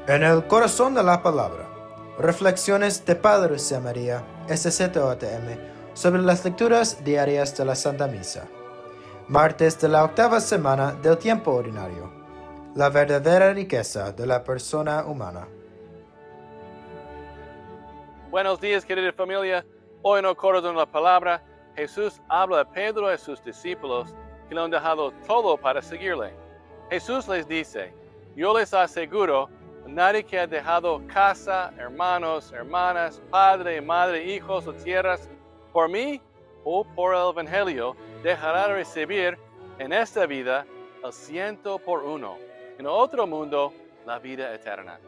En el Corazón de la Palabra, Reflexiones de Padres de María, SCTJM, sobre las lecturas diarias de la Santa Misa. Martes de la octava semana del tiempo ordinario. La verdadera riqueza de la persona humana. Buenos días, querida familia. Hoy en el Corazón de la Palabra, Jesús habla a Pedro y a sus discípulos que le han dejado todo para seguirle. Jesús les dice: yo les aseguro, nadie que ha dejado casa, hermanos, hermanas, padre, madre, hijos o tierras, por mí o por el Evangelio, dejará de recibir en esta vida el 100%, en otro mundo la vida eterna.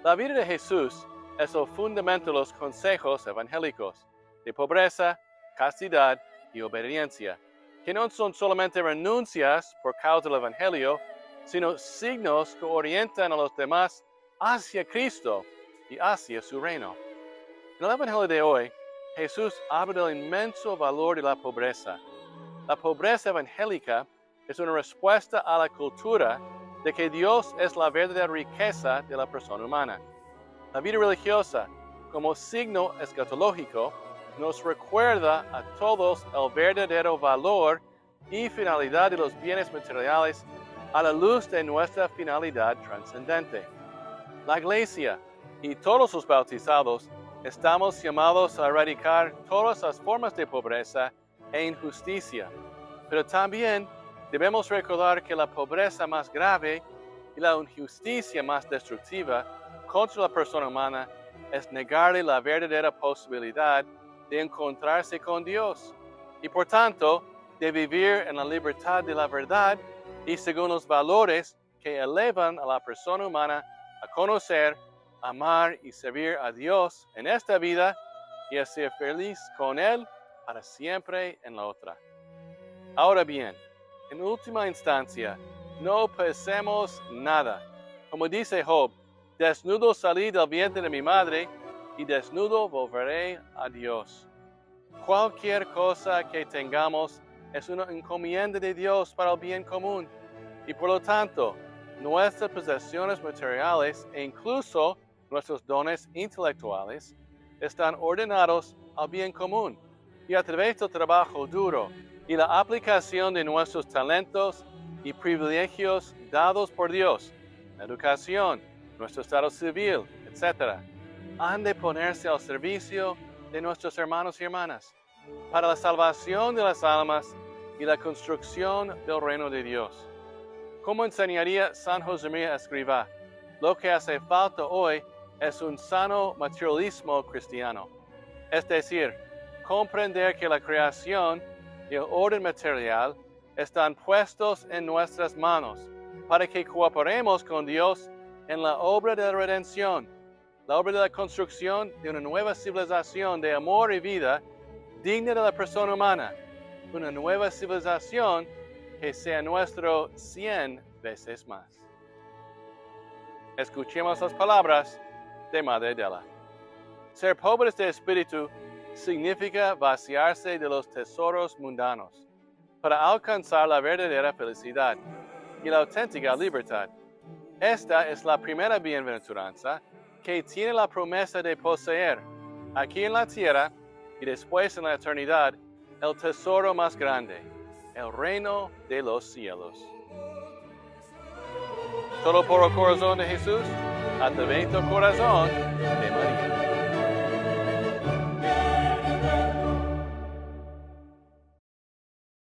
La vida de Jesús es el fundamento de los consejos evangélicos de pobreza, castidad y obediencia, que no son solamente renuncias por causa del Evangelio, sino signos que orientan a los demás hacia Cristo y hacia su reino. En el Evangelio de hoy, Jesús habla del inmenso valor de la pobreza. La pobreza evangélica es una respuesta a la cultura de que Dios es la verdadera riqueza de la persona humana. La vida religiosa, como signo escatológico, nos recuerda a todos el verdadero valor y finalidad de los bienes materiales a la luz de nuestra finalidad trascendente. La Iglesia y todos los bautizados estamos llamados a erradicar todas las formas de pobreza e injusticia, pero también debemos recordar que la pobreza más grave y la injusticia más destructiva contra la persona humana es negarle la verdadera posibilidad de encontrarse con Dios y por tanto de vivir en la libertad de la verdad y según los valores que elevan a la persona humana a conocer, amar y servir a Dios en esta vida y a ser feliz con Él para siempre en la otra. Ahora bien, en última instancia, no pesemos nada. Como dice Job, desnudo salí del vientre de mi madre y desnudo volveré a Dios. Cualquier cosa que tengamos es una encomienda de Dios para el bien común y por lo tanto nuestras posesiones materiales e incluso nuestros dones intelectuales están ordenados al bien común y a través del trabajo duro y la aplicación de nuestros talentos y privilegios dados por Dios, la educación, nuestro estado civil, etc., han de ponerse al servicio de nuestros hermanos y hermanas para la salvación de las almas y la construcción del reino de Dios. Como enseñaría San José María Escrivá, lo que hace falta hoy es un sano materialismo cristiano, es decir, comprender que la creación y el orden material están puestos en nuestras manos para que cooperemos con Dios en la obra de la redención, la obra de la construcción de una nueva civilización de amor y vida digna de la persona humana, una nueva civilización que sea nuestro 100 veces más. Escuchemos las palabras de Madre Adela. Ser pobres de espíritu significa vaciarse de los tesoros mundanos para alcanzar la verdadera felicidad y la auténtica libertad. Esta es la primera bienaventuranza que tiene la promesa de poseer, aquí en la tierra y después en la eternidad, el tesoro más grande, el reino de los cielos. Todo por el corazón de Jesús, a través del corazón de María.